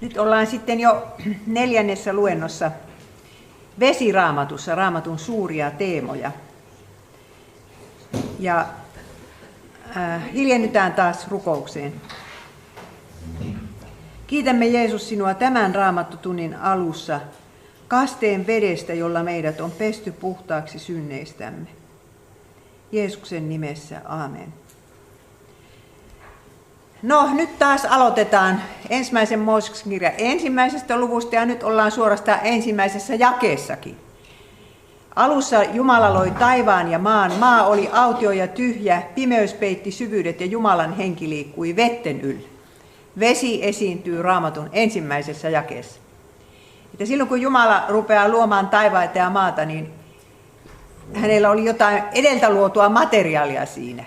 Nyt ollaan sitten jo 4. luennossa Vesiraamatussa, Raamatun suuria teemoja. Ja hiljennytään taas rukoukseen. Kiitämme Jeesus sinua tämän raamattutunnin alussa kasteen vedestä, jolla meidät on pesty puhtaaksi synneistämme. Jeesuksen nimessä, aamen. No, nyt taas aloitetaan ensimmäisen Mooseksen kirjan 1. luvusta ja nyt ollaan suorastaan ensimmäisessä jakeessakin. Alussa Jumala loi taivaan ja maan. Maa oli autio ja tyhjä, pimeys peitti syvyydet ja Jumalan henki liikkui vetten yllä. Vesi esiintyy Raamatun ensimmäisessä jakeessa. Että silloin kun Jumala rupeaa luomaan taivaita ja maata, niin hänellä oli jotain edeltä luotua materiaalia siinä.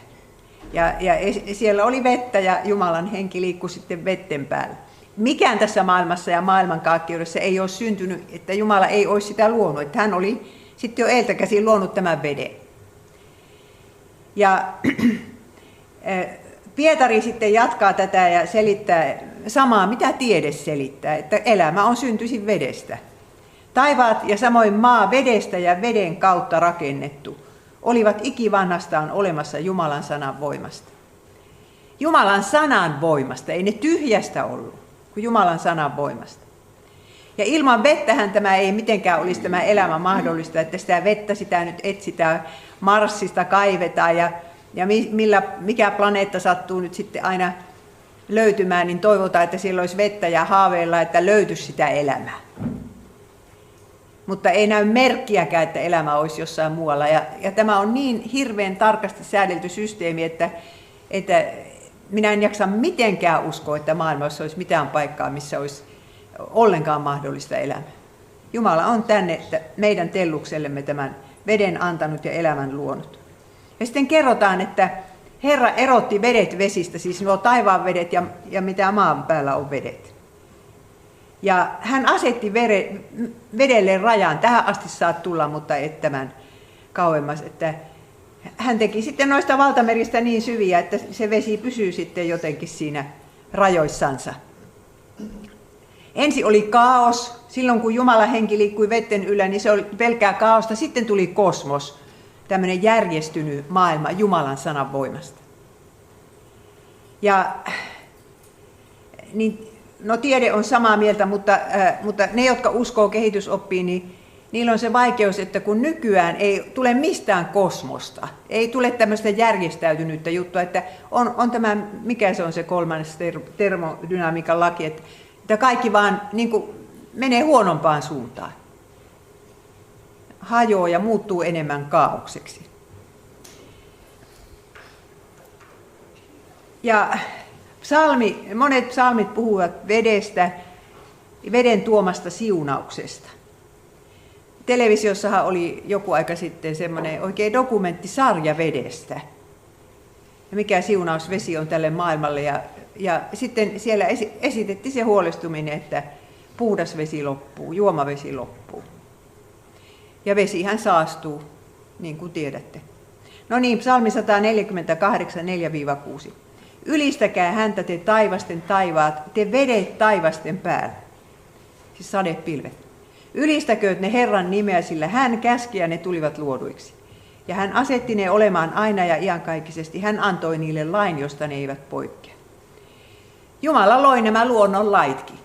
Ja siellä oli vettä ja Jumalan henki liikkui sitten vetten päällä. Mikään tässä maailmassa ja maailmankaikkeudessa ei ole syntynyt, että Jumala ei olisi sitä luonut. Että hän oli sitten jo edeltä käsin luonut tämän veden. Ja Pietari sitten jatkaa tätä ja selittää samaa, mitä tiede selittää, että elämä on syntyisin vedestä. Taivaat ja samoin maa vedestä ja veden kautta rakennettu olivat ikivanhastaan olemassa Jumalan sanan voimasta. Jumalan sanan voimasta, ei ne tyhjästä ollut, kuin Jumalan sanan voimasta. Ja ilman vettähän tämä ei mitenkään olisi tämä elämä mahdollista, että sitä vettä sitä nyt etsitään, Marsista kaivetaan ja mikä planeetta sattuu nyt sitten aina löytymään, niin toivotaan, että siellä olisi vettä ja haaveilla, että löytyisi sitä elämää. Mutta ei näy merkkiäkään, että elämä olisi jossain muualla. Ja tämä on niin hirveän tarkasti säädelty systeemi, että minä en jaksa mitenkään uskoa, että maailmassa olisi mitään paikkaa, missä olisi ollenkaan mahdollista elämää. Jumala on tänne meidän telluksellemme tämän veden antanut ja elämän luonut. Ja sitten kerrotaan, että Herra erotti vedet vesistä, siis nuo taivaan vedet ja mitä maan päällä on vedet. Ja hän asetti vedelle rajan, tähän asti saat tulla, mutta et tämän kauemmas. Että hän teki sitten noista valtameristä niin syviä, että se vesi pysyy sitten jotenkin siinä rajoissansa. Ensin oli kaos, silloin kun Jumalan henki liikkui vetten yllä, niin se oli pelkää kaosta. Sitten tuli kosmos, tämmöinen järjestynyt maailma Jumalan sanan voimasta. Ja niin, no tiede on samaa mieltä, mutta ne, jotka uskoo kehitysoppiin, niin niillä on se vaikeus, että kun nykyään ei tule mistään kosmosta, ei tule tämmöistä järjestäytynyttä juttua, että on tämä, mikä se on se 3. termodynamiikan laki, että kaikki vaan niin kuin menee huonompaan suuntaan. Hajoaa ja muuttuu enemmän kaaokseksi. Ja monet psalmit puhuvat vedestä, veden tuomasta siunauksesta. Televisiossahan oli joku aika sitten semmoinen oikein dokumenttisarja vedestä. Ja mikä siunaus vesi on tälle maailmalle. Ja sitten siellä esitettiin se huolestuminen, että puhdas vesi loppuu, juomavesi loppuu. Ja vesihän saastuu, niin kuin tiedätte. No niin, psalmi 148, 4-6. Ylistäkää häntä te taivasten taivaat, te vedet taivasten päällä. Siis sadepilvet. Ylistäkööt ne Herran nimeä, sillä hän käski ja ne tulivat luoduiksi. Ja hän asetti ne olemaan aina ja iankaikkisesti. Hän antoi niille lain, josta ne eivät poikkea. Jumala loi nämä luonnon laitkin.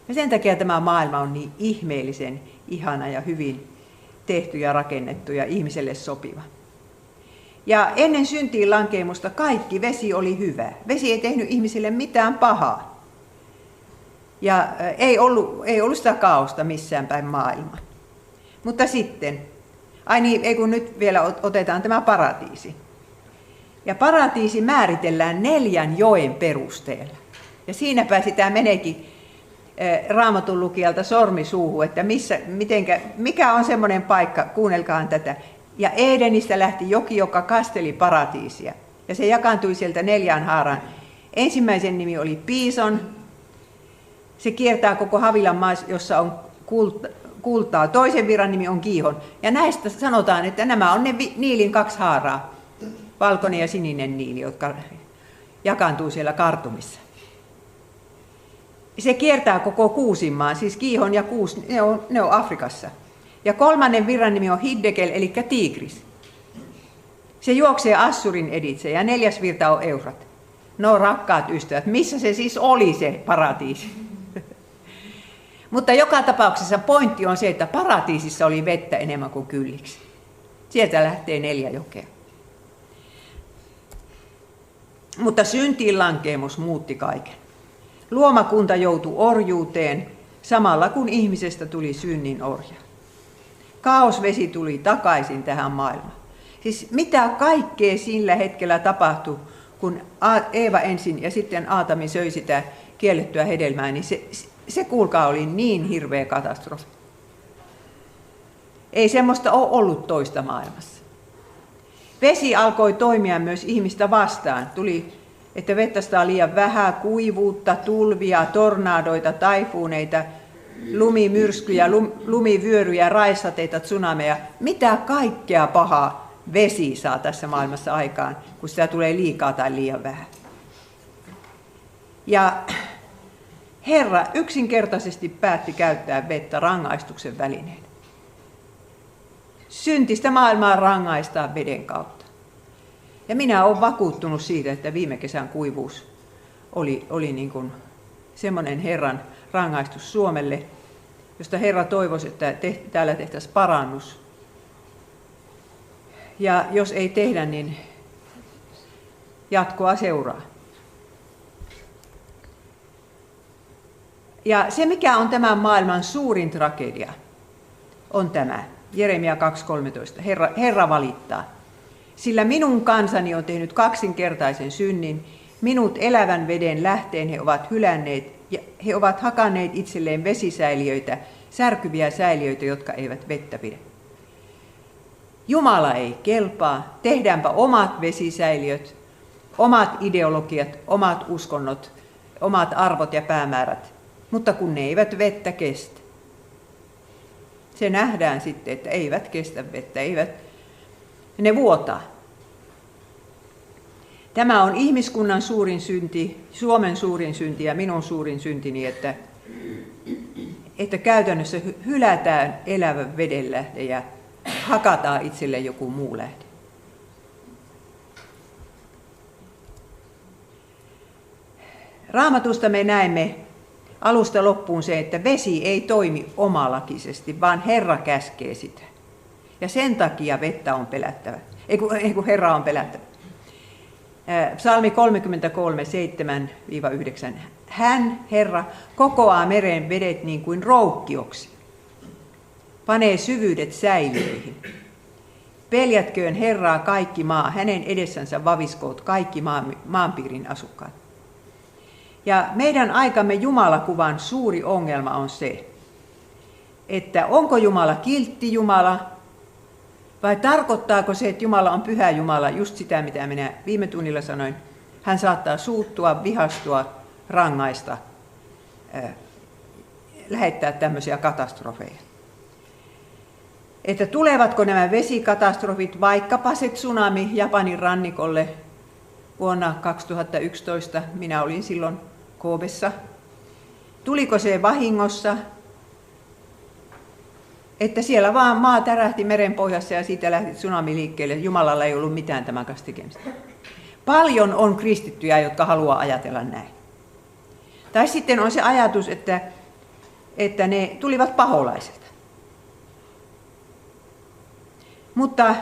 Ja sen takia tämä maailma on niin ihmeellisen ihana ja hyvin tehty ja rakennettu ja ihmiselle sopiva. Ja ennen syntiin lankeemusta kaikki vesi oli hyvä. Vesi ei tehnyt ihmisille mitään pahaa. Ja ei ollut sitä kaaosta missään päin maailmaa. Mutta sitten, ei kun nyt vielä otetaan tämä paratiisi. Ja paratiisi määritellään 4 joen perusteella. Ja siinäpä sitä meneekin Raamatun lukijalta sormi suuhun, että mikä on semmoinen paikka, kuunnelkaan tätä. Ja Edenistä lähti joki, joka kasteli paratiisia. Ja se jakaantui sieltä 4 haaraan. Ensimmäisen nimi oli Piison. Se kiertää koko Havilan maa, jossa on kultaa. Toisen virran nimi on Giihon. Ja näistä sanotaan, että nämä on ne Niilin 2 haaraa. Valkoinen ja sininen Niili, jotka jakaantuu siellä Kartumissa. se kiertää koko Kuusinmaan, siis Kiihon ja Kuus, ne on Afrikassa. Ja kolmannen virran nimi on Hiddekel, eli Tigris. Se juoksee Assurin editse ja neljäs virta on Eufrat. No rakkaat ystävät, missä se siis oli se paratiisi? Mutta joka tapauksessa pointti on se, että paratiisissa oli vettä enemmän kuin kylliksi. Sieltä lähtee 4 jokea. Mutta syntiin lankeemus muutti kaiken. Luomakunta joutui orjuuteen samalla kun ihmisestä tuli synnin orja. Kaosvesi tuli takaisin tähän maailmaan. Siis mitä kaikkea sillä hetkellä tapahtui, kun Eeva ensin ja sitten Aatami söi sitä kiellettyä hedelmää, niin se kuulkaa oli niin hirveä katastrofi. Ei semmoista ole ollut toista maailmassa. Vesi alkoi toimia myös ihmistä vastaan. Tuli, että vettä saa liian vähän, kuivuutta, tulvia, tornadoita, taifuuneita, lumimyrskyjä, lumivyöryjä, raisateita, tsunameja. Mitä kaikkea pahaa vesi saa tässä maailmassa aikaan, kun sitä tulee liikaa tai liian vähän. Ja Herra yksinkertaisesti päätti käyttää vettä rangaistuksen välineen. Syntistä maailmaa rangaistaan veden kautta. Ja minä olen vakuuttunut siitä, että viime kesän kuivuus oli niin kuin semmoinen Herran rangaistus Suomelle, josta Herra toivoisi, että täällä tehtäisiin parannus. Ja jos ei tehdä, niin jatkoa seuraa. Ja se, mikä on tämän maailman suurin tragedia, on tämä. Jeremia 2.13. Herra valittaa. Sillä minun kansani on tehnyt kaksinkertaisen synnin, minut elävän veden lähteen he ovat hylänneet, ja he ovat hakanneet itselleen vesisäiliöitä, särkyviä säiliöitä, jotka eivät vettä pidä. Jumala ei kelpaa, tehdäänpä omat vesisäiliöt, omat ideologiat, omat uskonnot, omat arvot ja päämäärät, mutta kun ne eivät vettä kestä. Se nähdään sitten, että eivät kestä vettä, ne vuotaa. Tämä on ihmiskunnan suurin synti, Suomen suurin synti ja minun suurin syntini, että käytännössä hylätään elävä vedenlähde ja hakataan itselle joku muu lähde. Raamatusta me näemme alusta loppuun se, että vesi ei toimi omalakisesti, vaan Herra käskee sitä. Ja sen takia vettä on pelättävä. Ei kun Herra on pelättävä. Psalmi 33, 7-9. Hän, Herra, kokoaa meren vedet niin kuin roukkioksi. Panee syvyydet säiliöihin. Peljätköön Herraa kaikki maa, hänen edessänsä vaviskoot kaikki maanpiirin asukkaat. Ja meidän aikamme Jumalakuvan suuri ongelma on se, että onko Jumala kiltti Jumala, vai tarkoittaako se, että Jumala on pyhä Jumala, just sitä mitä minä viime tunnilla sanoin. Hän saattaa suuttua, vihastua, rangaista, lähettää tämmöisiä katastrofeja. Että tulevatko nämä vesikatastrofit, vaikkapa se tsunami Japanin rannikolle vuonna 2011, minä olin silloin Koobessa. Tuliko se vahingossa, että siellä vaan maa tärähti meren pohjassa ja siitä lähti tsunami liikkeelle. Jumalalla ei ollut mitään tämän kanssa tekemistä. Paljon on kristittyjä, jotka haluaa ajatella näin. Tai sitten on se ajatus, että ne tulivat paholaiselta. Mutta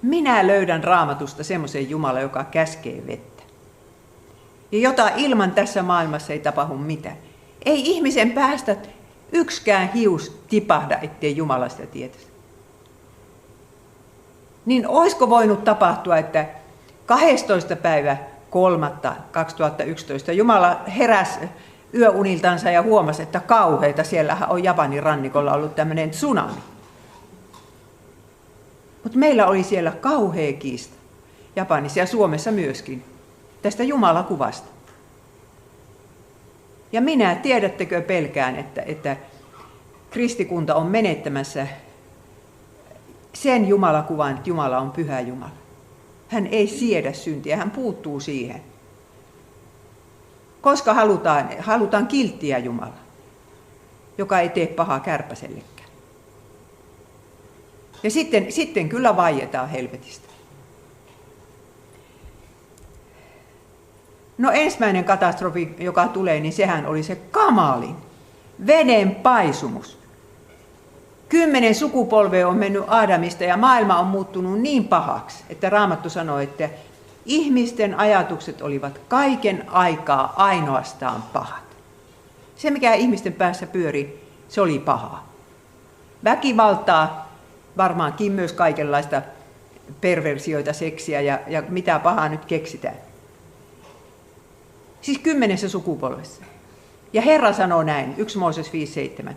minä löydän Raamatusta semmoisen Jumalan, joka käskee vettä. Ja jota ilman tässä maailmassa ei tapahdu mitään. Ei ihmisen päästä yksikään hius tipahda, ettei Jumala sitä tietäisi. Niin olisiko voinut tapahtua, että 12. päivä 3.2011 Jumala heräsi yöuniltansa ja huomasi, että kauheita, siellähän on Japanin rannikolla ollut tämmöinen tsunami. Mutta meillä oli siellä kauhea kiista, Japanissa ja Suomessa myöskin, tästä Jumalakuvasta. Ja minä, tiedättekö, pelkään, että kristikunta on menettämässä sen Jumalakuvan, että Jumala on pyhä Jumala. Hän ei siedä syntiä, hän puuttuu siihen. koska halutaan kilttiä Jumala, joka ei tee pahaa kärpäsellekään. Ja sitten kyllä vaietaan helvetistä. No ensimmäinen katastrofi, joka tulee, niin sehän oli se kamalin. Veden paisumus. 10 sukupolvea on mennyt Aadamista ja maailma on muuttunut niin pahaksi, että Raamattu sanoo, että ihmisten ajatukset olivat kaiken aikaa ainoastaan pahat. Se, mikä ihmisten päässä pyöri, se oli pahaa. Väkivaltaa, varmaankin myös kaikenlaista perversioita, seksiä ja mitä pahaa nyt keksitään. Siis 10 sukupolvessa. Ja Herra sanoo näin, 1 Mooses 5.7.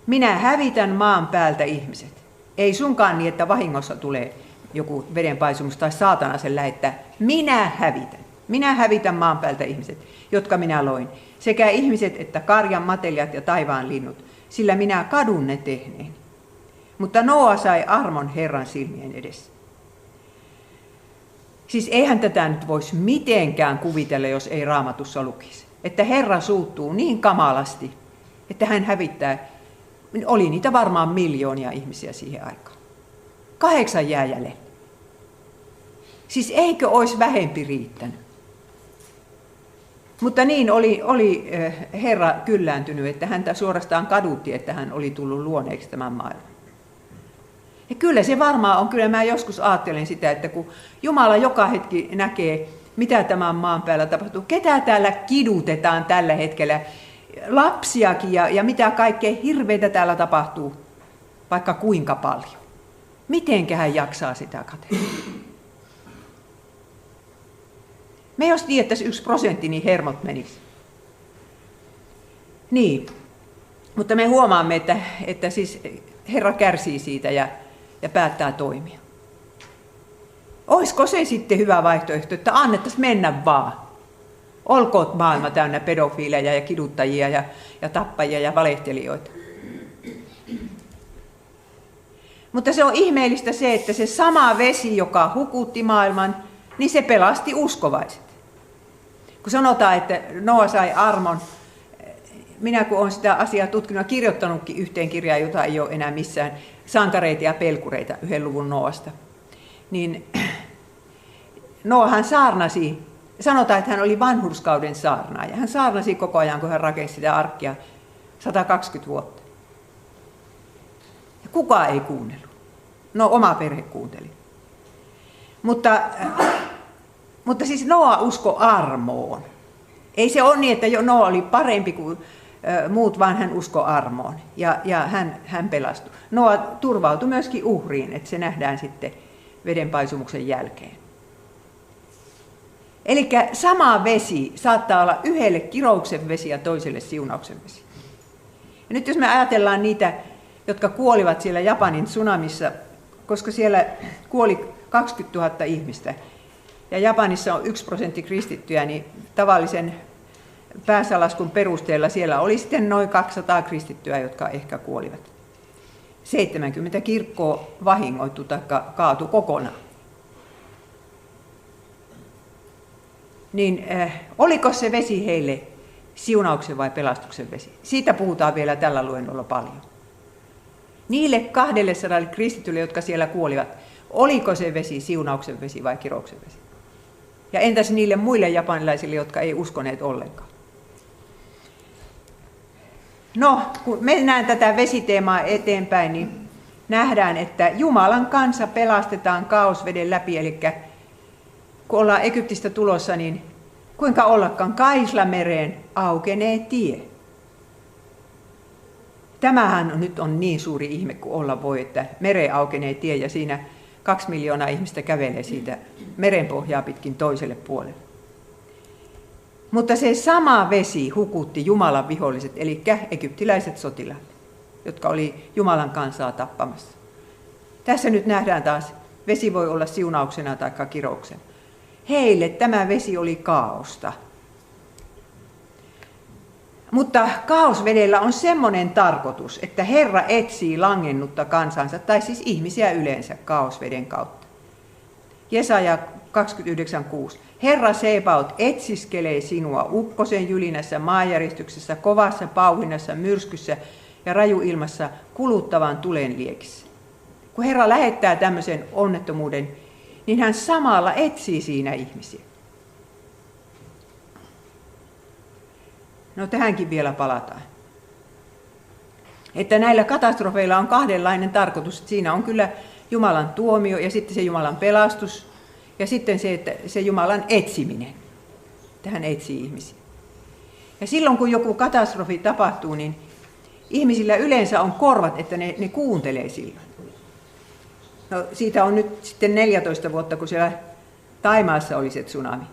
Minä hävitän maan päältä ihmiset. Ei sunkaan niin, että vahingossa tulee joku vedenpaisumus tai saatana sen lähettää. Minä hävitän. Minä hävitän maan päältä ihmiset, jotka minä loin. Sekä ihmiset että karjan matelijat ja taivaan linnut. Sillä minä kadun ne tehneen. Mutta Noa sai armon Herran silmien edessä. Siis eihän tätä nyt voisi mitenkään kuvitella, jos ei Raamatussa lukisi. Että Herra suuttuu niin kamalasti, että hän hävittää. Oli niitä varmaan miljoonia ihmisiä siihen aikaan. 8 jää jäljellä. Siis eikö olisi vähempi riittänyt? Mutta niin oli Herra kyllääntynyt, että häntä suorastaan kadutti, että hän oli tullut luoneeksi tämän maailman. Ja kyllä se varmaan on, kyllä mä joskus ajattelen sitä, että kun Jumala joka hetki näkee, mitä tämän maan päällä tapahtuu, ketä täällä kidutetaan tällä hetkellä, lapsiakin ja mitä kaikkea hirveitä täällä tapahtuu, vaikka kuinka paljon. Mitenkä hän jaksaa sitä katsella? Me jos tietäisi 1%, niin hermot menisi. Niin, mutta me huomaamme, että siis Herra kärsii siitä ja päättää toimia. Olisiko se sitten hyvä vaihtoehto, että annettaisiin mennä vaan? Olkoot maailma täynnä pedofiileja ja kiduttajia ja tappajia ja valehtelijoita. Mutta se on ihmeellistä se, että se sama vesi, joka hukutti maailman, niin se pelasti uskovaiset. Kun sanotaan, että Noa sai armon, minä kun olen sitä asiaa tutkinut ja kirjoittanutkin yhteen kirjaan, jota ei ole enää missään, sankareita ja pelkureita 1 luvun Noasta, niin Noahan saarnasi, sanotaan, että hän oli vanhurskauden saarnaaja. Hän saarnasi koko ajan, kun hän rakensi sitä arkkia 120 vuotta. Ja kukaan ei kuunnellut. No, oma perhe kuunteli. Mutta siis Noa usko armoon. Ei se ole niin, että Noa oli parempi kuin muut, vaan hän usko armoon. Ja hän pelastui. Noa turvautui myöskin uhriin, että se nähdään sitten vedenpaisumuksen jälkeen. Eli sama vesi saattaa olla yhdelle kirouksen vesi ja toiselle siunauksen vesi. Ja nyt jos me ajatellaan niitä, jotka kuolivat siellä Japanin tsunamissa, koska siellä kuoli 20 000 ihmistä, ja Japanissa on 1% kristittyjä, niin tavallisen pääsalaskun perusteella siellä oli sitten noin 200 kristittyä, jotka ehkä kuolivat. 70 kirkkoa vahingoittui tai kaatui kokonaan. Niin oliko se vesi heille siunauksen vai pelastuksen vesi? Siitä puhutaan vielä tällä luennolla paljon. Niille 200 kristityille, jotka siellä kuolivat, oliko se vesi siunauksen vesi vai kirouksen vesi? Ja entäs niille muille japanilaisille, jotka ei uskoneet ollenkaan? No, kun mennään tätä vesiteemaa eteenpäin, niin nähdään, että Jumalan kansa pelastetaan kaosveden läpi, eli kun ollaan Egyptistä tulossa, niin kuinka ollakaan Kaislamereen aukenee tie. Tämähän nyt on niin suuri ihme kuin olla voi, että mereen aukenee tie ja siinä 2 miljoonaa ihmistä kävelee siitä merenpohjaa pitkin toiselle puolelle. Mutta se sama vesi hukutti Jumalan viholliset, eli egyptiläiset sotilaat, jotka oli Jumalan kansaa tappamassa. Tässä nyt nähdään taas, vesi voi olla siunauksena tai kirouksena. Heille tämä vesi oli kaaosta. Mutta kaosvedellä on semmoinen tarkoitus, että Herra etsii langennutta kansansa, tai siis ihmisiä yleensä kaosveden kautta. Jesaja 29:6. Herra Sebaot etsiskelee sinua ukkosen jylinässä, maanjäristyksessä, kovassa pauhinnassa, myrskyssä ja rajuilmassa, kuluttavan tulen liekissä. Kun Herra lähettää tämmöisen onnettomuuden, niin hän samalla etsii siinä ihmisiä. No tähänkin vielä palataan. Että näillä katastrofeilla on kahdenlainen tarkoitus. Siinä on kyllä Jumalan tuomio ja sitten se Jumalan pelastus ja sitten se, että se Jumalan etsiminen. Tähän etsii ihmisiä. Ja silloin kun joku katastrofi tapahtuu, niin ihmisillä yleensä on korvat, että ne kuuntelee silloin. No, siitä on nyt sitten 14 vuotta, kun siellä Thaimaassa oli se tsunami.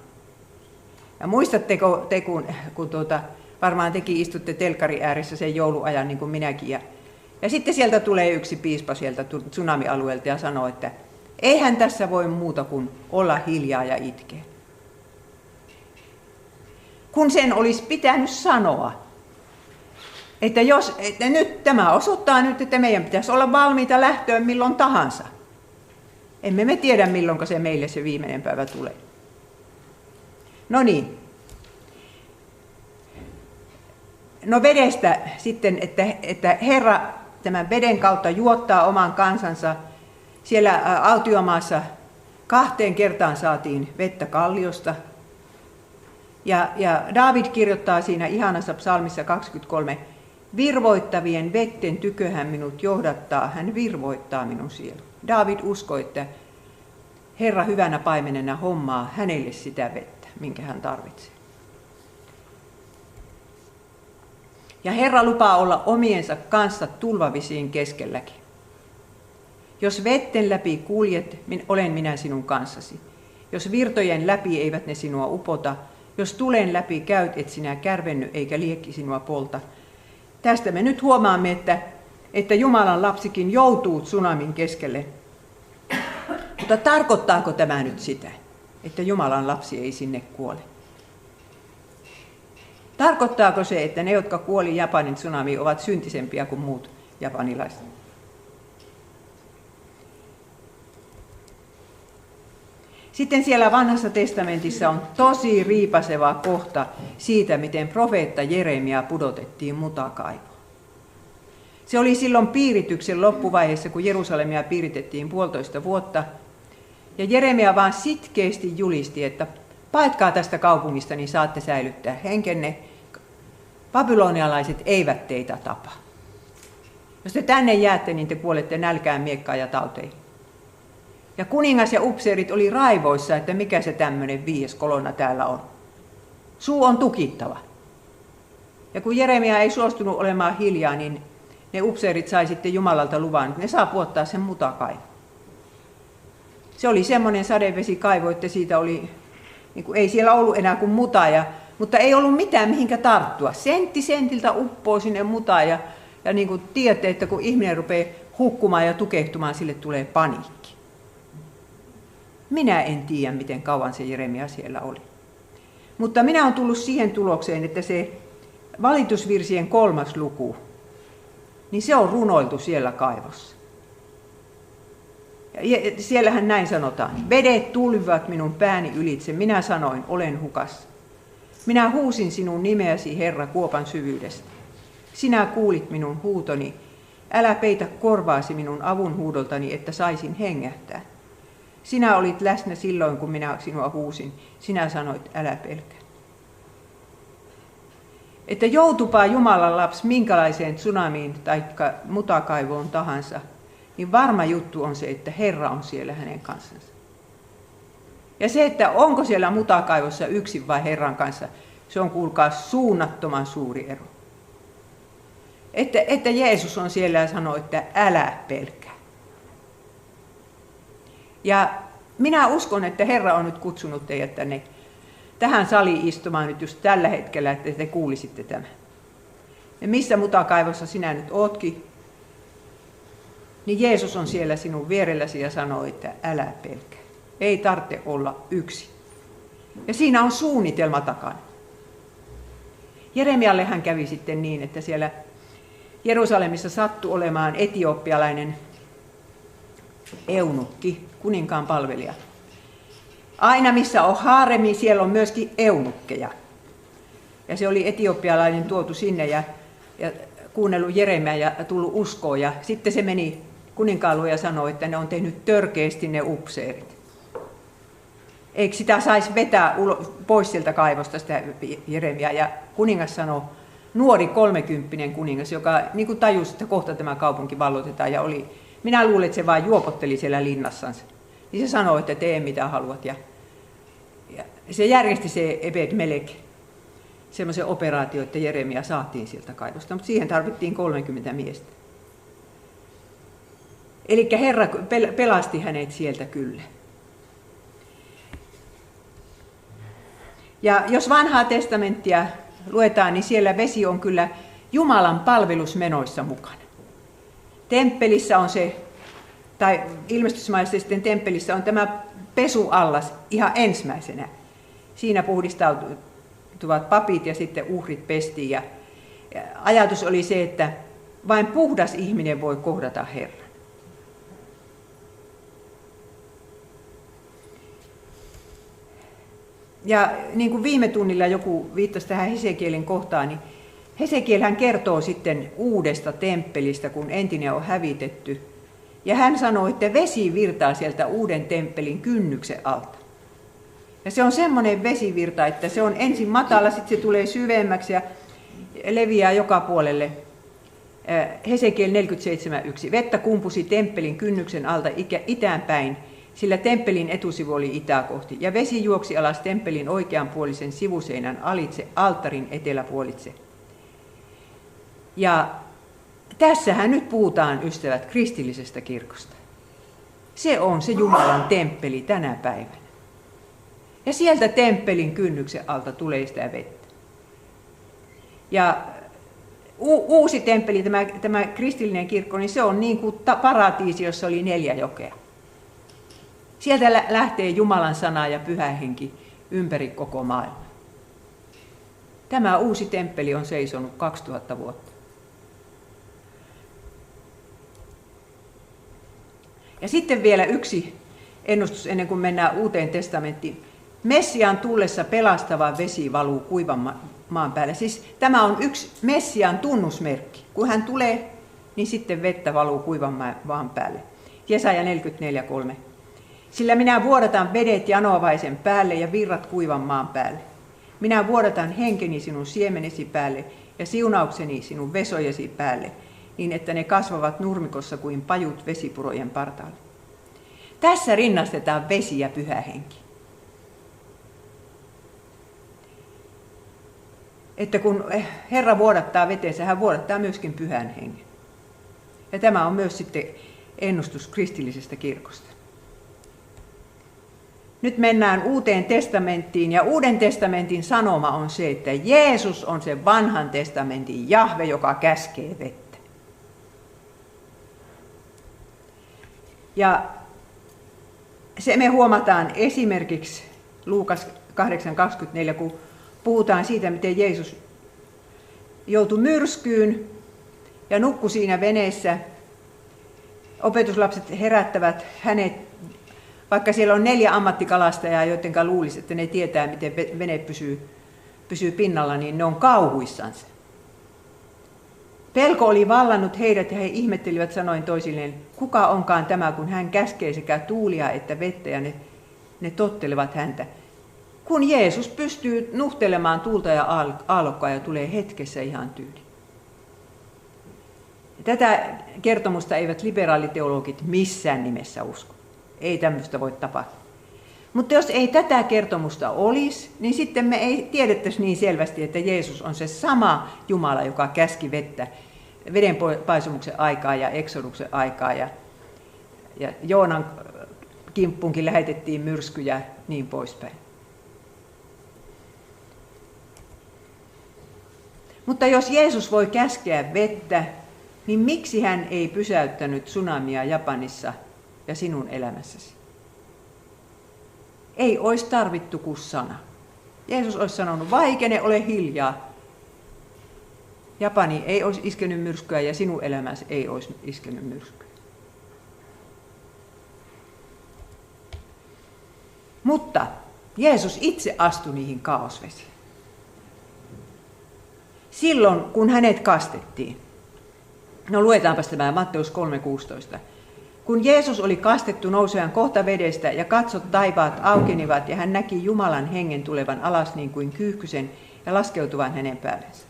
Ja muistatteko te, kun varmaan tekin istutte telkkari ääressä sen jouluajan niin kuin minäkin. Ja sitten sieltä tulee yksi piispa sieltä tsunami-alueelta ja sanoo, että eihän tässä voi muuta kuin olla hiljaa ja itkeä. Kun sen olisi pitänyt sanoa, että nyt tämä osoittaa nyt, että meidän pitäisi olla valmiita lähtöön milloin tahansa. Emme me tiedä, milloin se meille se viimeinen päivä tulee. No niin. No vedestä sitten, että Herra tämän veden kautta juottaa oman kansansa. Siellä autiomaassa 2 kertaan saatiin vettä kalliosta. Ja Daavid kirjoittaa siinä ihanassa psalmissa 23, virvoittavien vetten tykö hän minut johdattaa, hän virvoittaa minun sielu. Daavid uskoi, että Herra hyvänä paimenena hommaa hänelle sitä vettä, minkä hän tarvitsee. Ja Herra lupaa olla omiensa kanssa tulvavisiin keskelläkin. Jos vetten läpi kuljet, olen minä sinun kanssasi. Jos virtojen läpi eivät ne sinua upota, jos tulen läpi käyt, et sinä kärvenny eikä liekki sinua polta. Tästä me nyt huomaamme, että Jumalan lapsikin joutuu tsunamin keskelle. Mutta tarkoittaako tämä nyt sitä, että Jumalan lapsi ei sinne kuole? Tarkoittaako se, että ne, jotka kuoli Japanin tsunamiin, ovat syntisempiä kuin muut japanilaiset? Sitten siellä Vanhassa testamentissa on tosi riipaseva kohta siitä, miten profeetta Jeremia pudotettiin mutakaivoon. Se oli silloin piirityksen loppuvaiheessa, kun Jerusalemia piiritettiin 1,5 vuotta. Ja Jeremia vaan sitkeästi julisti, että paetkaa tästä kaupungista, niin saatte säilyttää henkenne. Babylonialaiset eivät teitä tapa. Jos te tänne jäätte, niin te kuolette nälkään, miekkaan ja tauteihin. Ja kuningas ja upseerit oli raivoissa, että mikä se tämmöinen 5. kolonna täällä on. Suu on tukittava. Ja kun Jeremia ei suostunut olemaan hiljaa, niin ne upseerit sai sitten Jumalalta luvan, että ne saa puottaa sen mutakaivo. Se oli semmoinen sadevesikaivo, että siitä oli, niin kuin, ei siellä ollut enää kuin muta, mutta ei ollut mitään mihinkä tarttua. Sentti sentiltä uppoo sinne mutaan ja niin kuin tiedätte, että kun ihminen rupeaa hukkumaan ja tukehtumaan, sille tulee paniikki. Minä en tiedä, miten kauan se Jeremia siellä oli. Mutta minä olen tullut siihen tulokseen, että se valitusvirsien 3. luku, niin se on runoiltu siellä kaivossa. Ja siellähän näin sanotaan. Vedet tulivat minun pääni ylitse, minä sanoin, olen hukassa. Minä huusin sinun nimeäsi, Herra, kuopan syvyydestä. Sinä kuulit minun huutoni, älä peitä korvaasi minun avun huudoltani, että saisin hengähtää. Sinä olit läsnä silloin, kun minä sinua huusin. Sinä sanoit, älä pelkää. Että joutupaa Jumalan lapsi minkälaiseen tsunamiin tai mutakaivoon tahansa, niin varma juttu on se, että Herra on siellä hänen kanssansa. Ja se, että onko siellä mutakaivossa yksin vai Herran kanssa, se on kuulkaa suunnattoman suuri ero. Että Jeesus on siellä ja sanoo, että älä pelkää. Ja minä uskon, että Herra on nyt kutsunut teidät tänne tähän saliin istumaan nyt just tällä hetkellä, että te kuulisitte tämän. Ja missä mutakaivossa sinä nyt ootkin, niin Jeesus on siellä sinun vierelläsi ja sanoo, että älä pelkää. Ei tarvitse olla yksin. Ja siinä on suunnitelma takana. Jeremialle hän kävi sitten niin, että siellä Jerusalemissa sattui olemaan etiopialainen eunukki, kuninkaan palvelija. Aina missä on haaremi, siellä on myöskin eunukkeja. Ja se oli etiopialainen tuotu sinne ja kuunnellut Jeremiä ja tullut uskoon. Ja sitten se meni kuninkaaluun ja sanoi, että ne on tehnyt törkeästi ne upseerit. Eikö sitä saisi vetää pois sieltä kaivosta sitä Jeremiä? Ja kuningas sanoi, nuori 30 kuningas, joka niin kuin tajusi, että kohta tämä kaupunki valloitetaan. Ja minä luulen, että se vain juopotteli siellä linnassansa. Niin se sanoi, että tee mitä haluat. Ja se järjesti se Ebed-Melek semmoisen operaatio, että Jeremia saatiin sieltä kaivosta, mutta siihen tarvittiin 30 miestä. Eli Herra pelasti hänet sieltä kyllä. Ja jos vanhaa testamenttia luetaan, niin siellä vesi on kyllä Jumalan palvelusmenoissa mukana. Temppelissä on se, tai ilmestysmaissa sitten temppelissä on tämä pesuallas ihan ensimmäisenä. Siinä puhdistautuvat papit ja sitten uhrit pestiin. Ja ajatus oli se, että vain puhdas ihminen voi kohdata Herran. Ja niin kuin viime tunnilla joku viittasi tähän Hesekielin kohtaan, niin Hesekielhän kertoo sitten uudesta temppelistä, kun entinen on hävitetty. Ja hän sanoi, että vesi virtaa sieltä uuden temppelin kynnyksen alta. Ja se on semmoinen vesivirta, että se on ensin matala, sitten se tulee syvemmäksi ja leviää joka puolelle. Hesekiel 47.1. Vettä kumpusi temppelin kynnyksen alta itään päin, sillä temppelin etusivu oli itää kohti. Ja vesi juoksi alas temppelin oikeanpuolisen sivuseinän alitse alttarin eteläpuolitse. Ja tässähän nyt puhutaan, ystävät, kristillisestä kirkosta. Se on se Jumalan temppeli tänä päivänä. Ja sieltä temppelin kynnyksen alta tulee sitä vettä. Ja uusi temppeli, tämä kristillinen kirkko, niin se on niin kuin paratiisi, jossa oli 4 jokea. Sieltä lähtee Jumalan sana ja pyhä henki ympäri koko maailman. Tämä uusi temppeli on seisonut 2000 vuotta. Ja sitten vielä yksi ennustus ennen kuin mennään Uuteen testamenttiin. Messiaan tullessa pelastava vesi valuu kuivan maan päälle. Siis tämä on yksi Messiaan tunnusmerkki. Kun hän tulee, niin sitten vettä valuu kuivan maan päälle. Jesaja 44.3. Sillä minä vuodatan vedet janoavaisen päälle ja virrat kuivan maan päälle. Minä vuodatan henkeni sinun siemenesi päälle ja siunaukseni sinun vesojesi päälle, niin että ne kasvavat nurmikossa kuin pajut vesipurojen partaalle. Tässä rinnastetaan vesi ja pyhä henki. Että kun Herra vuodattaa veteensä, hän vuodattaa myöskin pyhän hengen. Ja tämä on myös sitten ennustus kristillisestä kirkosta. Nyt mennään Uuteen testamenttiin, ja Uuden testamentin sanoma on se, että Jeesus on se vanhan testamentin Jahve, joka käskee vettä. Ja se me huomataan esimerkiksi Luukas 8.24, kun puhutaan siitä, miten Jeesus joutui myrskyyn ja nukkui siinä veneessä. Opetuslapset herättävät hänet, vaikka siellä on 4 ammattikalastajaa, joiden luulisi, että ne tietää, miten vene pysyy pinnalla, niin ne on kauhuissansa. Pelko oli vallannut heidät ja he ihmettelivät sanoen toisilleen, kuka onkaan tämä, kun hän käskee sekä tuulia että vettä ja ne tottelevat häntä. Kun Jeesus pystyy nuhtelemaan tuulta ja aallokkoa ja tulee hetkessä ihan tyyli. Tätä kertomusta eivät liberaaliteologit missään nimessä usko. Ei tämmöistä voi tapahtua. Mutta jos ei tätä kertomusta olisi, niin sitten me ei tiedettäisi niin selvästi, että Jeesus on se sama Jumala, joka käski vettä vedenpaisumuksen aikaa ja eksoduksen aikaa. Ja Joonan kimppuunkin lähetettiin myrsky ja niin poispäin. Mutta jos Jeesus voi käskeä vettä, niin miksi hän ei pysäyttänyt tsunamia Japanissa ja sinun elämässäsi? Ei olisi tarvittu kuin sana. Jeesus olisi sanonut, vaikene, ole hiljaa. Japani ei olisi iskenyt myrskyä ja sinun elämäsi ei olisi iskenyt myrskyä. Mutta Jeesus itse astui niihin kaosvesiin. Silloin, kun hänet kastettiin. No luetaanpas tämä Matteus 3:16. Kun Jeesus oli kastettu nousemaan kohta vedestä ja katsot taivaat aukenivat ja hän näki Jumalan hengen tulevan alas niin kuin kyyhkysen ja laskeutuvan hänen päällensä.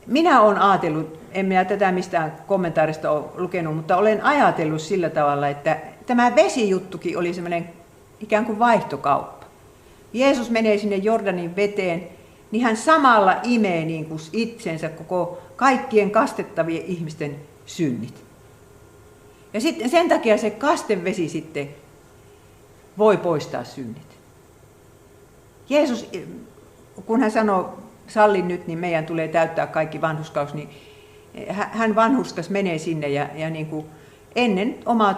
Minä olen ajatellut, en minä tätä mistään kommentaarista ole lukenut, mutta olen ajatellut sillä tavalla, että tämä vesijuttukin oli semmoinen ikään kuin vaihtokauppa. Jeesus menee sinne Jordanin veteen, niin hän samalla imee niin kuin itsensä koko kaikkien kastettavien ihmisten synnit. Ja sitten sen takia se kastevesi sitten voi poistaa synnit. Jeesus, kun hän sanoo, sallin nyt, niin meidän tulee täyttää kaikki vanhurskaus, niin hän vanhurskas menee sinne ja niin kuin ennen omaa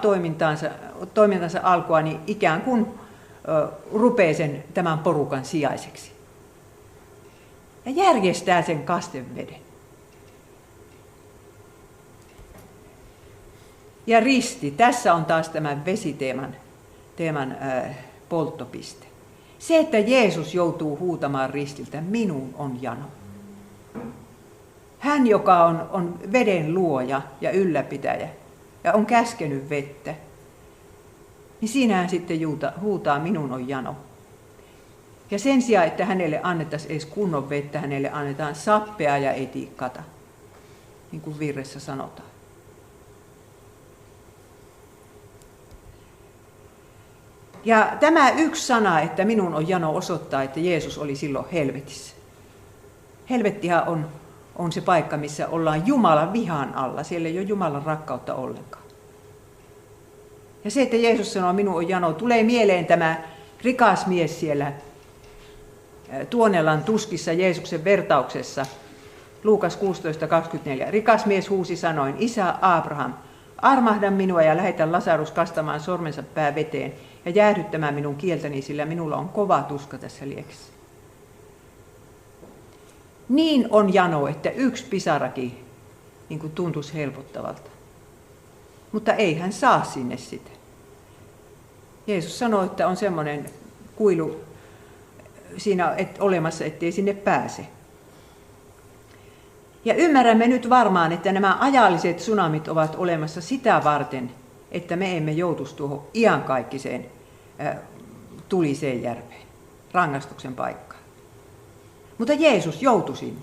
toimintansa alkua, niin ikään kuin rupeaa tämän porukan sijaiseksi. Ja järjestää sen kasteveden. Ja risti, tässä on taas tämän vesiteeman polttopiste. Se, että Jeesus joutuu huutamaan ristiltä, minun on jano. Hän, joka on veden luoja ja ylläpitäjä ja on käskenyt vettä, niin siinä hän sitten huutaa, minun on jano. Ja sen sijaan, että hänelle annettaisiin edes kunnon vettä, hänelle annetaan sappea ja etiikkata, niin kuin virressä sanotaan. Ja tämä yksi sana, että minun on jano, osoittaa, että Jeesus oli silloin helvetissä. Helvettihan on se paikka, missä ollaan Jumalan vihan alla. Siellä ei ole Jumalan rakkautta ollenkaan. Ja se, että Jeesus sanoo, minun on jano, tulee mieleen tämä rikas mies siellä Tuonelan tuskissa Jeesuksen vertauksessa. Luukas 16:24. Rikas mies huusi sanoin, Isä Abraham, armahda minua ja lähetä Lasarus kastamaan sormensa pääveteen ja jäähdyttämään minun kieltäni, sillä minulla on kova tuska tässä liekissä. Niin on jano, että yksi pisarakin niin kuin tuntuisi helpottavalta. Mutta ei hän saa sinne sitä. Jeesus sanoi, että on semmoinen kuilu siinä olemassa, ettei sinne pääse. Ja ymmärrämme nyt varmaan, että nämä ajalliset tsunamit ovat olemassa sitä varten, että me emme joutuisi tuohon iankaikkiseen tuliseen järveen, rangaistuksen paikkaan. Mutta Jeesus joutui sinne.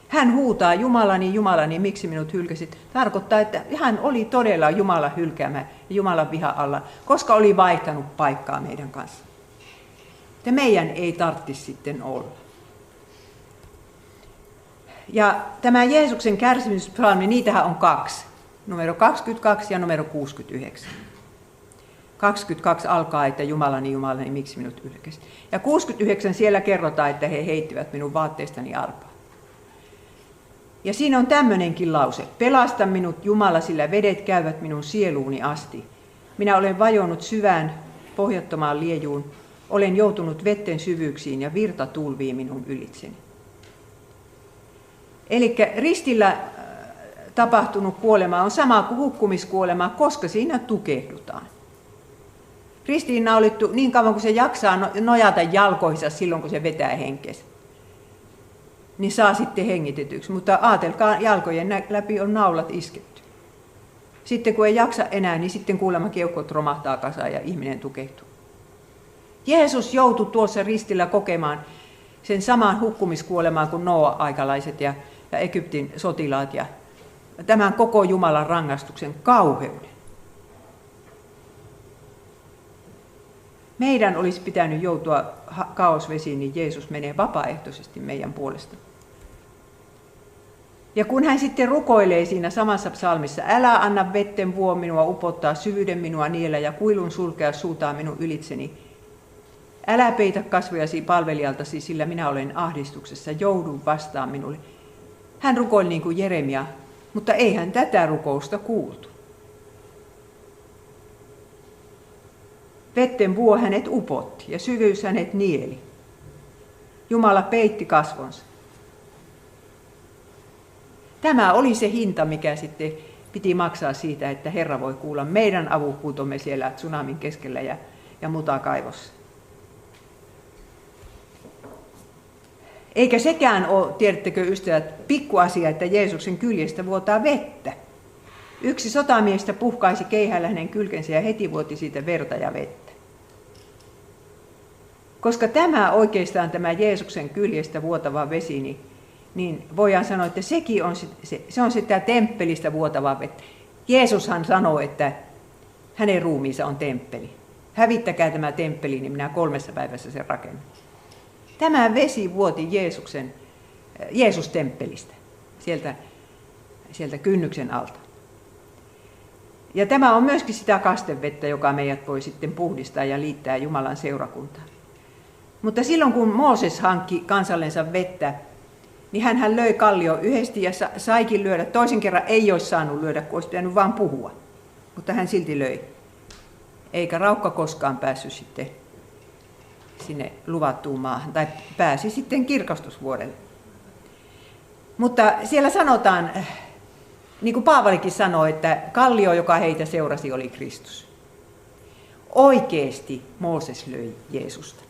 Hän huutaa, Jumalani, Jumalani, miksi minut hylkäsit? Tarkoittaa, että hän oli todella Jumalan hylkäämä ja Jumalan viha alla, koska oli vaihtanut paikkaa meidän kanssa. Ja meidän ei tarvitsisi sitten olla. Ja tämä Jeesuksen kärsimyspsalmi, niitähän on 2. Numero 22 ja numero 69. 22 alkaa, että Jumalani, Jumalani, miksi minut hylkäsit? Ja 69 siellä kerrotaan, että he heittivät minun vaatteistani arpaa. Ja siinä on tämmöinenkin lause. Pelasta minut Jumala, sillä vedet käyvät minun sieluuni asti. Minä olen vajonnut syvään pohjattomaan liejuun. Olen joutunut vetten syvyyksiin ja virta tulvii minun ylitseni. Eli ristillä tapahtunut kuolema on sama kuin hukkumiskuolema, koska siinä tukehdutaan. Ristiin naulittu niin kauan kuin se jaksaa nojata jalkoihinsa silloin, kun se vetää henkeensä, niin saa sitten hengitetyksi. Mutta ajatelkaa, jalkojen läpi on naulat isketty. Sitten kun ei jaksa enää, niin sitten kuulemma keuhkot romahtaa kasaan ja ihminen tukehtuu. Jeesus joutui tuossa ristillä kokemaan sen saman hukkumiskuolemaan kuin Noa-aikalaiset ja Egyptin sotilaat ja tämän koko Jumalan rangaistuksen kauheuden. Meidän olisi pitänyt joutua kaosvesiin, niin Jeesus menee vapaaehtoisesti meidän puolesta. Ja kun hän sitten rukoilee siinä samassa psalmissa, älä anna vetten vuo minua upottaa, syvyyden minua niellä ja kuilun sulkea suutaa minun ylitseni. Älä peitä kasvojasi palvelijaltasi, sillä minä olen ahdistuksessa, joudun vastaan minulle. Hän rukoili niin kuin Jeremia, mutta ei hän tätä rukousta kuultu. Vetten vuo hänet upotti ja syvyys hänet nieli. Jumala peitti kasvonsa. Tämä oli se hinta, mikä sitten piti maksaa siitä, että Herra voi kuulla meidän avunhuutomme siellä tsunamin keskellä ja mutakaivossa. Eikä sekään ole, tiedättekö ystävät, pikkuasia, että Jeesuksen kyljestä vuotaa vettä. Yksi sotamiestä puhkaisi keihällä hänen kylkensä ja heti vuoti siitä verta ja vettä. Koska oikeastaan tämä Jeesuksen kyljestä vuotava vesi, niin voidaan sanoa, että sekin on, se on sitä temppelistä vuotavaa vettä. Jeesushan sanoi, että hänen ruumiinsa on temppeli. Hävittäkää tämä temppeli, niin minä 3 päivässä sen rakennan. Tämä vesi vuoti Jeesus-temppelistä, sieltä kynnyksen alta. Ja tämä on myöskin sitä kastevettä, joka meidät voi sitten puhdistaa ja liittää Jumalan seurakuntaan. Mutta silloin kun Mooses hankki kansallensa vettä, niin hän löi kallio yhdesti ja saikin lyödä. Toisen kerran ei olisi saanut lyödä, kun olisi pitänyt vaan puhua. Mutta hän silti löi. Eikä raukka koskaan päässyt sitten sinne luvattuun maahan, tai pääsi sitten kirkastusvuorelle. Mutta siellä sanotaan, niin kuin Paavalikin sanoi, että kallio, joka heitä seurasi, oli Kristus. Oikeasti Mooses löi Jeesusta.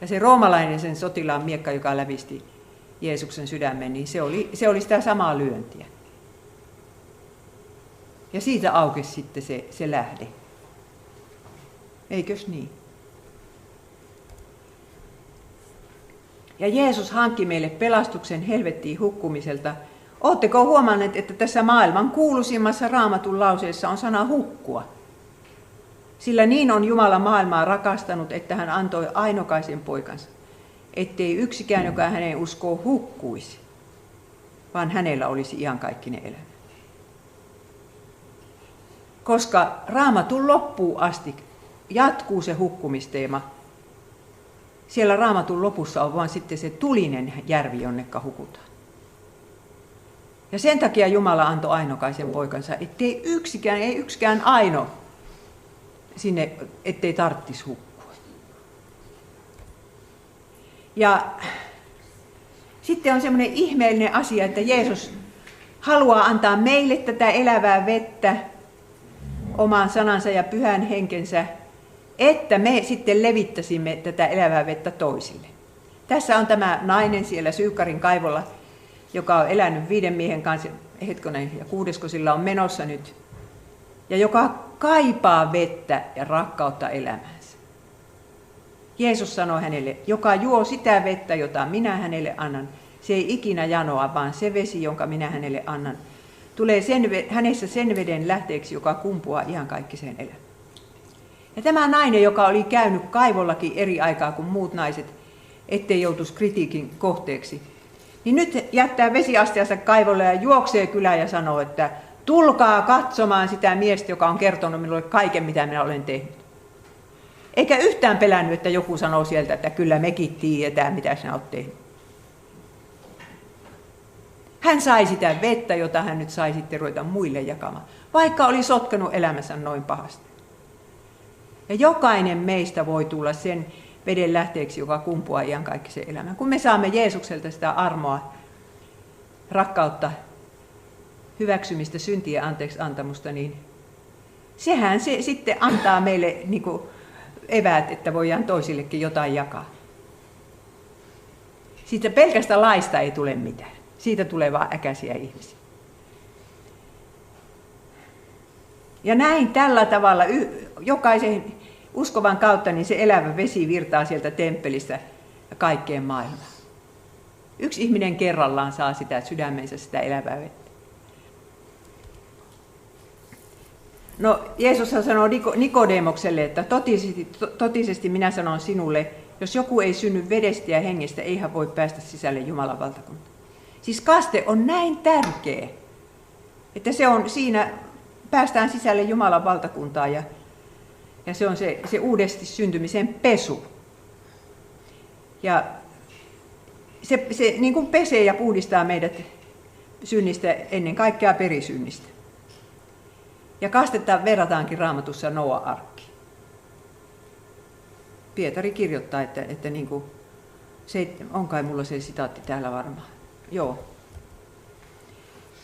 Ja se roomalainen, sen sotilaan miekka, joka lävisti Jeesuksen sydämen, niin se oli sitä samaa lyöntiä. Ja siitä aukesi sitten se lähde. Eikös niin? Ja Jeesus hankki meille pelastuksen helvettiin hukkumiselta. Oletteko huomanneet, että tässä maailman kuuluisimmassa Raamatun lauseessa on sana hukkua? Sillä niin on Jumala maailmaa rakastanut, että hän antoi ainokaisen poikansa, ettei yksikään, joka häneen uskoo, hukkuisi, vaan hänellä olisi iankaikkinen elämä. Koska Raamatun loppuun asti jatkuu se hukkumisteema, siellä Raamatun lopussa on vain sitten se tulinen järvi, jonnekka hukutaan. Ja sen takia Jumala antoi ainokaisen poikansa, ettei yksikään aino sinne, ettei tarvitsisi hukkua. Ja sitten on semmoinen ihmeellinen asia, että Jeesus haluaa antaa meille tätä elävää vettä, oman sanansa ja pyhän henkensä, että me sitten levittäisimme tätä elävää vettä toisille. Tässä on tämä nainen siellä Syykkarin kaivolla, joka on elänyt 5 miehen kanssa, ja 6 sillä on menossa nyt, ja joka kaipaa vettä ja rakkautta elämäänsä. Jeesus sanoi hänelle, joka juo sitä vettä, jota minä hänelle annan, se ei ikinä janoa, vaan se vesi, jonka minä hänelle annan, tulee hänessä sen veden lähteeksi, joka kumpuaa iankaikkiseen elämään. Ja tämä nainen, joka oli käynyt kaivollakin eri aikaa kuin muut naiset, ettei joutuisi kritiikin kohteeksi, niin nyt jättää vesiastiansa kaivolle ja juoksee kylään ja sanoo, että tulkaa katsomaan sitä miestä, joka on kertonut minulle kaiken, mitä minä olen tehnyt. Eikä yhtään pelännyt, että joku sanoo sieltä, että kyllä mekin tiedetään, mitä sinä olet tehnyt. Hän sai sitä vettä, jota hän nyt sai sitten ruveta muille jakamaan, vaikka oli sotkenut elämänsä noin pahasti. Ja jokainen meistä voi tulla sen veden lähteeksi, joka kumpuaa iankaikkisen elämään. Kun me saamme Jeesukselta sitä armoa, rakkautta, hyväksymistä, syntien anteeksi antamusta, niin sehän se sitten antaa meille niin kuin eväät, että voidaan toisillekin jotain jakaa. Siitä pelkästä laista ei tule mitään. Siitä tulee vaan äkäisiä ihmisiä. Ja näin tällä tavalla jokaisen uskovan kautta niin se elävä vesi virtaa sieltä temppelistä kaikkeen maailmaan. Yksi ihminen kerrallaan saa sitä sydämensä sitä elävää vettä. No, Jeesus sanoo Nikodemokselle, että totisesti minä sanon sinulle, jos joku ei synny vedestä ja hengestä, ei hän voi päästä sisälle Jumalan valtakuntaan. Siis kaste on näin tärkeä, että se on siinä, päästään sisälle Jumalan valtakuntaan ja se on se uudesti syntymisen pesu. Ja se niin kuin pesee ja puhdistaa meidät synnistä, ennen kaikkea perisynnistä. Ja kastetta verrataankin Raamatussa Noa-arkkiin. Pietari kirjoittaa, että niin kuin, on kai mulla se sitaatti täällä varmaan. Joo.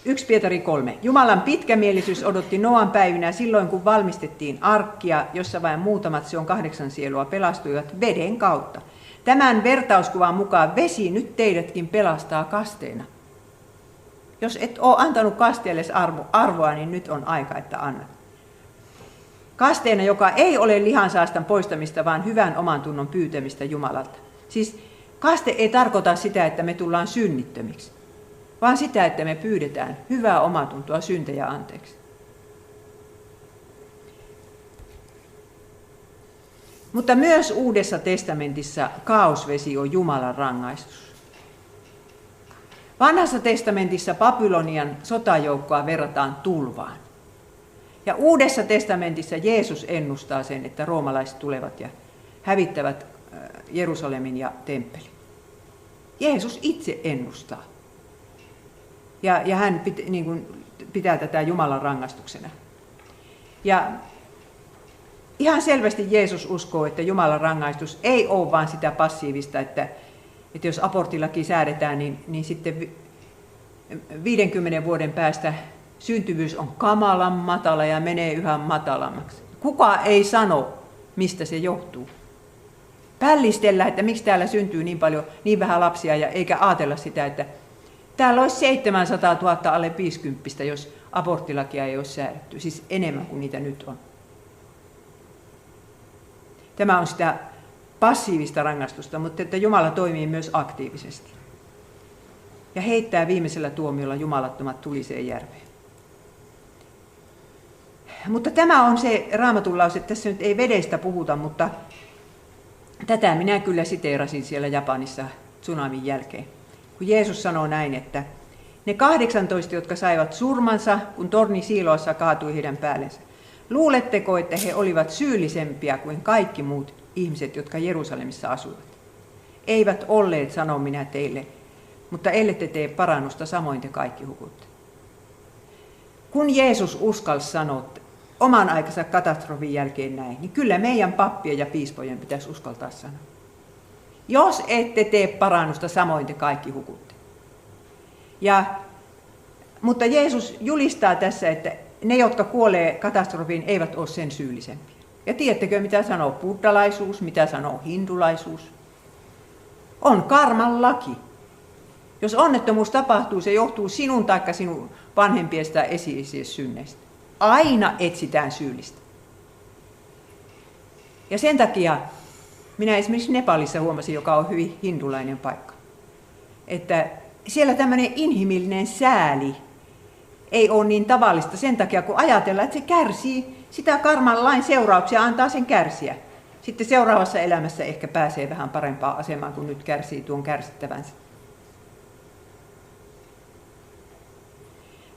1 Pietari 3. Jumalan pitkämielisyys odotti Noan päivinä silloin, kun valmistettiin arkkia, jossa vain muutamat, se on 8 sielua, pelastuivat veden kautta. Tämän vertauskuvan mukaan vesi nyt teidätkin pelastaa kasteena. Jos et ole antanut kasteelle arvoa, niin nyt on aika, että annat. Kasteena, joka ei ole lihansaastan poistamista, vaan hyvän oman tunnon pyytämistä Jumalalta. Siis kaste ei tarkoita sitä, että me tullaan synnittömiksi, vaan sitä, että me pyydetään hyvää omatuntoa, syntejä anteeksi. Mutta myös Uudessa testamentissa kaaosvesi on Jumalan rangaistus. Vanhassa testamentissa Babylonian sotajoukkoa verrataan tulvaan. Ja Uudessa testamentissa Jeesus ennustaa sen, että roomalaiset tulevat ja hävittävät Jerusalemin ja temppelin. Jeesus itse ennustaa. Ja hän pitää tätä Jumalan rangaistuksena. Ja ihan selvästi Jeesus uskoo, että Jumalan rangaistus ei ole vain sitä passiivista, että jos aborttilaki säädetään, niin sitten 50 vuoden päästä syntyvyys on kamalan matala ja menee yhä matalammaksi. Kukaan ei sano, mistä se johtuu. Pällistellä, että miksi täällä syntyy niin vähän lapsia, ja eikä ajatella sitä, että täällä olisi 700 000 alle 50, jos aborttilakia ei olisi säädetty. Siis enemmän kuin niitä nyt on. Tämä on sitä passiivista rangaistusta, mutta että Jumala toimii myös aktiivisesti. Ja heittää viimeisellä tuomiolla jumalattomat tuliseen järveen. Mutta tämä on se Raamatun lause, että tässä nyt ei vedestä puhuta, mutta tätä minä kyllä siteerasin siellä Japanissa tsunamin jälkeen. Kun Jeesus sanoo näin, että ne 18, jotka saivat surmansa, kun torni Siiloassa kaatui heidän päällensä. Luuletteko, että he olivat syyllisempiä kuin kaikki muut ihmiset, jotka Jerusalemissa asuivat? Eivät olleet, sanon minä teille, mutta ellette tee parannusta, samoin te kaikki hukutte. Kun Jeesus uskalsi sanoa oman aikansa katastrofin jälkeen näin, niin kyllä meidän pappien ja piispojen pitäisi uskaltaa sanoa. Jos ette tee parannusta, samoin te kaikki hukutte. Mutta Jeesus julistaa tässä, että ne, jotka kuolee katastrofiin, eivät ole sen syyllisempiä. Ja tiedättekö, mitä sanoo buddhalaisuus, mitä sanoo hindulaisuus? On karman laki. Jos onnettomuus tapahtuu, se johtuu sinun taikka sinun vanhempiesi tai esi-isiesi synneistä. Aina etsitään syyllistä. Ja sen takia minä esimerkiksi Nepalissa huomasin, joka on hyvin hindulainen paikka, että siellä tämmöinen inhimillinen sääli ei ole niin tavallista sen takia, kun ajatellaan, että se kärsii sitä karman lain seurauksia, antaa sen kärsiä. Sitten seuraavassa elämässä ehkä pääsee vähän parempaan asemaan, kun nyt kärsii tuon kärsittävänsä.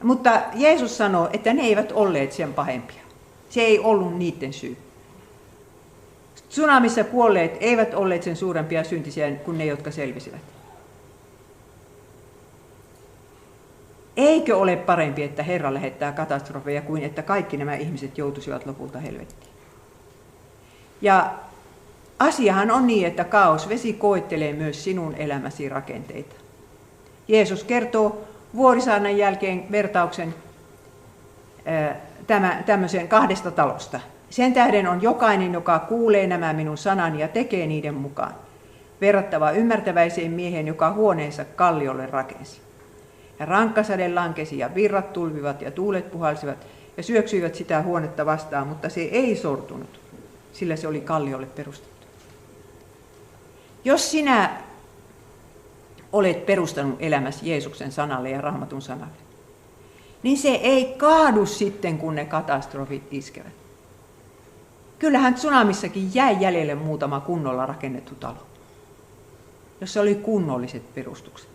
Mutta Jeesus sanoo, että ne eivät olleet sen pahempia. Se ei ollut niiden syy. Tsunamissa kuolleet eivät olleet sen suurempia syntisiä kuin ne, jotka selvisivät. Eikö ole parempi, että Herra lähettää katastrofeja kuin että kaikki nämä ihmiset joutuisivat lopulta helvettiin? Ja asiahan on niin, että kaaosvesi koettelee myös sinun elämäsi rakenteita. Jeesus kertoo Vuorisaarnan jälkeen vertauksen tämmöisen 2 talosta. Sen tähden on jokainen, joka kuulee nämä minun sanani ja tekee niiden mukaan, verrattava ymmärtäväiseen miehen, joka huoneensa kalliolle rakensi. Ja rankkasade lankesi ja virrat tulvivat ja tuulet puhalsivat ja syöksyivät sitä huonetta vastaan, mutta se ei sortunut, sillä se oli kalliolle perustettu. Jos sinä olet perustanut elämäsi Jeesuksen sanalle ja Raamatun sanalle, niin se ei kaadu sitten, kun ne katastrofit iskevät. Kyllähän tsunamissakin jäi jäljelle muutama kunnolla rakennettu talo, jossa oli kunnolliset perustukset.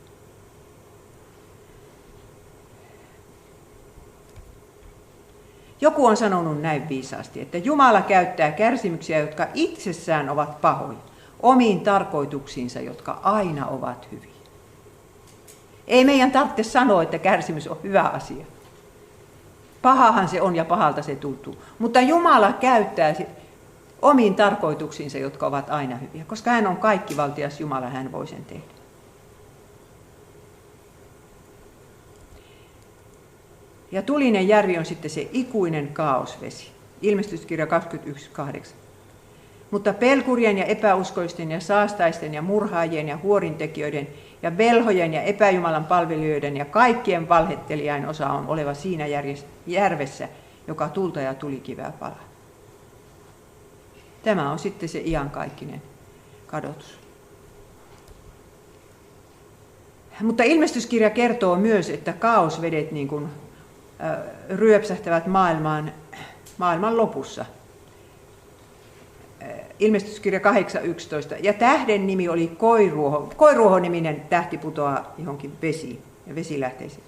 Joku on sanonut näin viisaasti, että Jumala käyttää kärsimyksiä, jotka itsessään ovat pahoja, omiin tarkoituksiinsa, jotka aina ovat hyviä. Ei meidän tarvitse sanoa, että kärsimys on hyvä asia. Pahahan se on ja pahalta se tuntuu. Mutta Jumala käyttää omiin tarkoituksiinsa, jotka ovat aina hyviä. Koska hän on kaikkivaltias Jumala, hän voi sen tehdä. Ja tulinen järvi on sitten se ikuinen kaosvesi. Ilmestyskirja 21.8. Mutta pelkurien ja epäuskoisten ja saastaisten ja murhaajien ja huorintekijöiden ja velhojen ja epäjumalan palvelijoiden ja kaikkien valhettelijain osa on oleva siinä järvessä, joka tulta ja tulikiveä palaa. Tämä on sitten se iankaikkinen kadotus. Mutta ilmestyskirja kertoo myös, että kaosvedet niin kuin ryöpsähtävät maailman lopussa. Ilmestyskirja 8.11. Ja tähden nimi oli Koiruoho. Koiruoho-niminen tähti putoaa johonkin vesiin ja vesilähteisiin.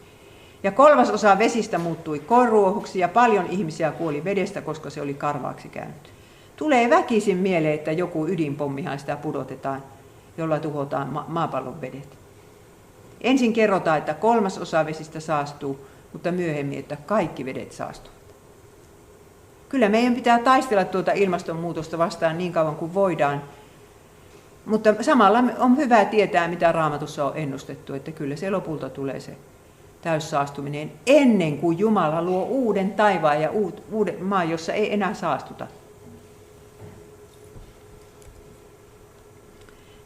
Ja 3/3 vesistä muuttui koiruohoksi ja paljon ihmisiä kuoli vedestä, koska se oli karvaaksi käynyt. Tulee väkisin mieleen, että joku ydinpommihan sitä pudotetaan, jolla tuhotaan maapallon vedet. Ensin kerrotaan, että 3/3 vesistä saastuu, mutta myöhemmin, että kaikki vedet saastuvat. Kyllä meidän pitää taistella tuota ilmastonmuutosta vastaan niin kauan kuin voidaan, mutta samalla on hyvä tietää, mitä Raamatussa on ennustettu, että kyllä se lopulta tulee se täyssaastuminen ennen kuin Jumala luo uuden taivaan ja uuden maan, jossa ei enää saastuta.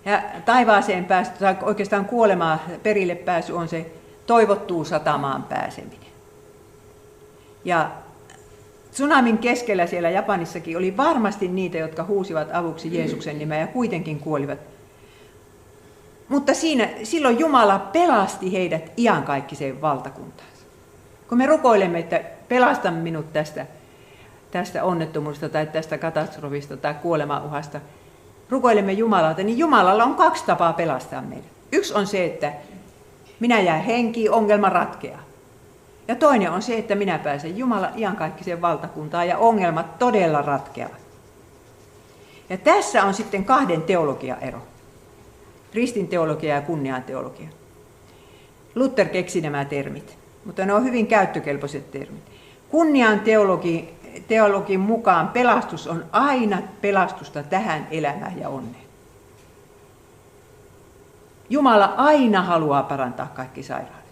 Ja taivaaseen päästy, tai oikeastaan kuolemaan perille pääsy on se toivottuun satamaan pääseminen. Ja tsunamin keskellä siellä Japanissakin oli varmasti niitä, jotka huusivat avuksi Jeesuksen nimeä ja kuitenkin kuolivat. Mutta silloin Jumala pelasti heidät iankaikkiseen valtakuntaansa. Kun me rukoilemme, että pelasta minut tästä onnettomuudesta tai tästä katastrofista tai kuolemauhasta, rukoilemme Jumalalta, niin Jumalalla on 2 tapaa pelastaa meidät. Yksi on se, että minä jään henkiin, ongelma ratkeaa. Ja toinen on se, että minä pääsen Jumalan iankaikkiseen valtakuntaan ja ongelmat todella ratkeavat. Ja tässä on sitten 2 teologiaero. Kristin teologia ja kunnian teologia. Luther keksi nämä termit, mutta ne on hyvin käyttökelpoiset termit. Kunnian teologin mukaan pelastus on aina pelastusta tähän elämään ja onneen. Jumala aina haluaa parantaa kaikki sairaudet.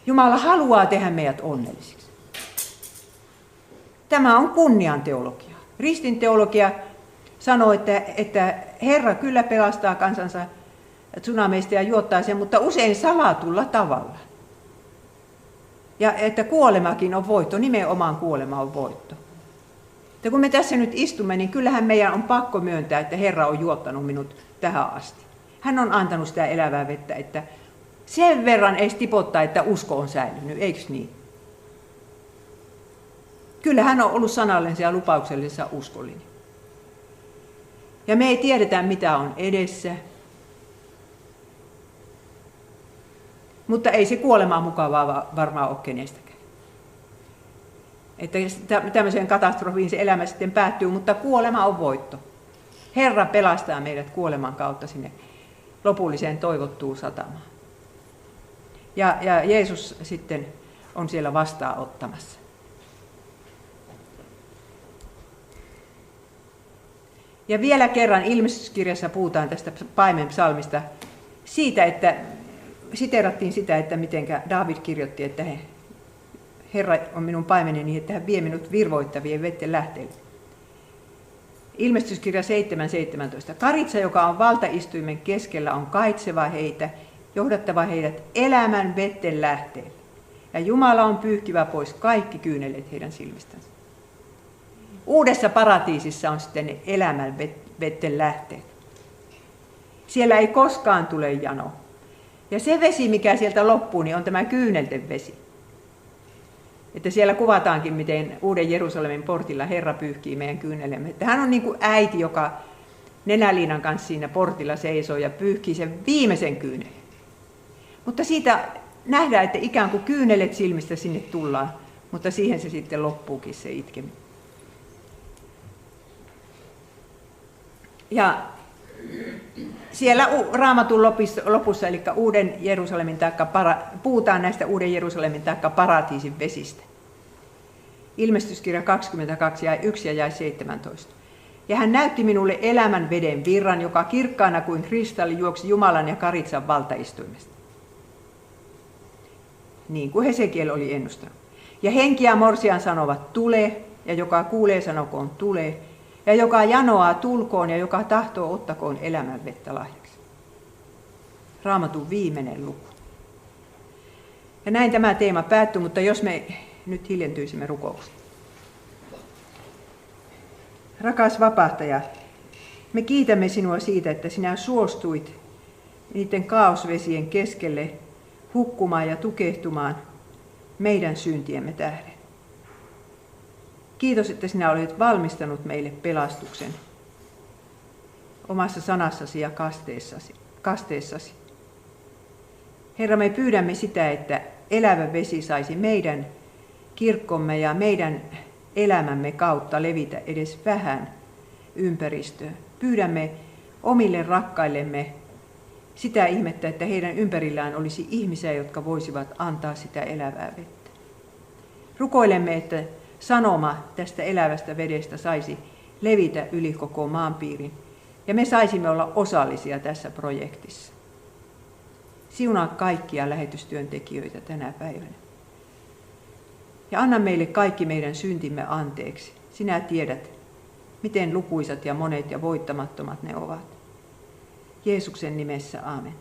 Jumala haluaa tehdä meidät onnellisiksi. Tämä on kunnian teologia. Ristin teologia sanoo, että Herra kyllä pelastaa kansansa tsunameista ja juottaa sen, mutta usein salatulla tavalla. Ja että kuolemakin on voitto, nimenomaan kuolema on voitto. Ja kun me tässä nyt istumme, niin kyllähän meidän on pakko myöntää, että Herra on juottanut minut tähän asti. Hän on antanut sitä elävää vettä, että sen verran ei tipottaa, että usko on säilynyt, eikö niin? Kyllä hän on ollut sanallensa ja lupauksellisessa uskollinen. Ja me ei tiedetä, mitä on edessä. Mutta ei se kuolemaa mukavaa varmaan ole kenestäkään. Että tämmöiseen katastrofiin se elämä sitten päättyy, mutta kuolema on voitto. Herra pelastaa meidät kuoleman kautta sinne lopulliseen toivottuun satamaan. Ja Jeesus sitten on siellä vastaanottamassa. Ja vielä kerran ilmestyskirjassa puhutaan tästä paimenpsalmista siitä, että siteerattiin sitä, että mitenkä Daavid kirjoitti, että Herra on minun paimeneni, että hän vie minut virvoittavien vetten lähteelle. Ilmestyskirja 7.17. Karitsa, joka on valtaistuimen keskellä, on kaitseva heitä, johdattava heidät elämän vetten lähteelle. Ja Jumala on pyyhkivä pois kaikki kyynelet heidän silmistänsä. Uudessa paratiisissa on sitten ne elämän vetten lähteet. Siellä ei koskaan tule jano. Ja se vesi, mikä sieltä loppuu, niin on tämä kyynelten vesi. Että siellä kuvataankin, miten Uuden Jerusalemin portilla Herra pyyhkii meidän kyynelemme. Että hän on niin kuin äiti, joka nenäliinan kanssa siinä portilla seisoo ja pyyhkii sen viimeisen kyynelen. Mutta siitä nähdään, että ikään kuin kyynelet silmistä sinne tullaan, mutta siihen se sitten loppuukin se itkeminen. Ja siellä Raamatun lopussa, eli Uuden Jerusalemin puhutaan näistä Uuden Jerusalemin taikka paratiisin vesistä. Ilmestyskirja 22 jäi 1 ja jäi 17. Ja hän näytti minulle elämän veden virran, joka kirkkaana kuin kristalli juoksi Jumalan ja Karitsan valtaistuimesta. niin kuin Hesekiel oli ennustanut. Ja henki ja morsian sanovat tule, ja joka kuulee sanokoon tule, ja joka janoaa tulkoon, ja joka tahtoo ottakoon elämän vettä lahjaksi. Raamatun viimeinen luku. Ja näin tämä teema päättyy, mutta jos me nyt hiljentyisimme rukoukseen. Rakas vapahtaja, me kiitämme sinua siitä, että sinä suostuit niiden kaosvesien keskelle hukkumaan ja tukehtumaan meidän syntiemme tähden. Kiitos, että sinä olet valmistanut meille pelastuksen omassa sanassasi ja kasteessasi. Herra, me pyydämme sitä, että elävä vesi saisi meidän kirkkomme ja meidän elämämme kautta levitä edes vähän ympäristöön. Pyydämme omille rakkaillemme sitä ihmettä, että heidän ympärillään olisi ihmisiä, jotka voisivat antaa sitä elävää vettä. Rukoilemme, että sanoma tästä elävästä vedestä saisi levitä yli koko maanpiirin ja me saisimme olla osallisia tässä projektissa. Siunaa kaikkia lähetystyöntekijöitä tänä päivänä. Ja anna meille kaikki meidän syntimme anteeksi. Sinä tiedät, miten lukuisat ja monet ja voittamattomat ne ovat. Jeesuksen nimessä, aamen.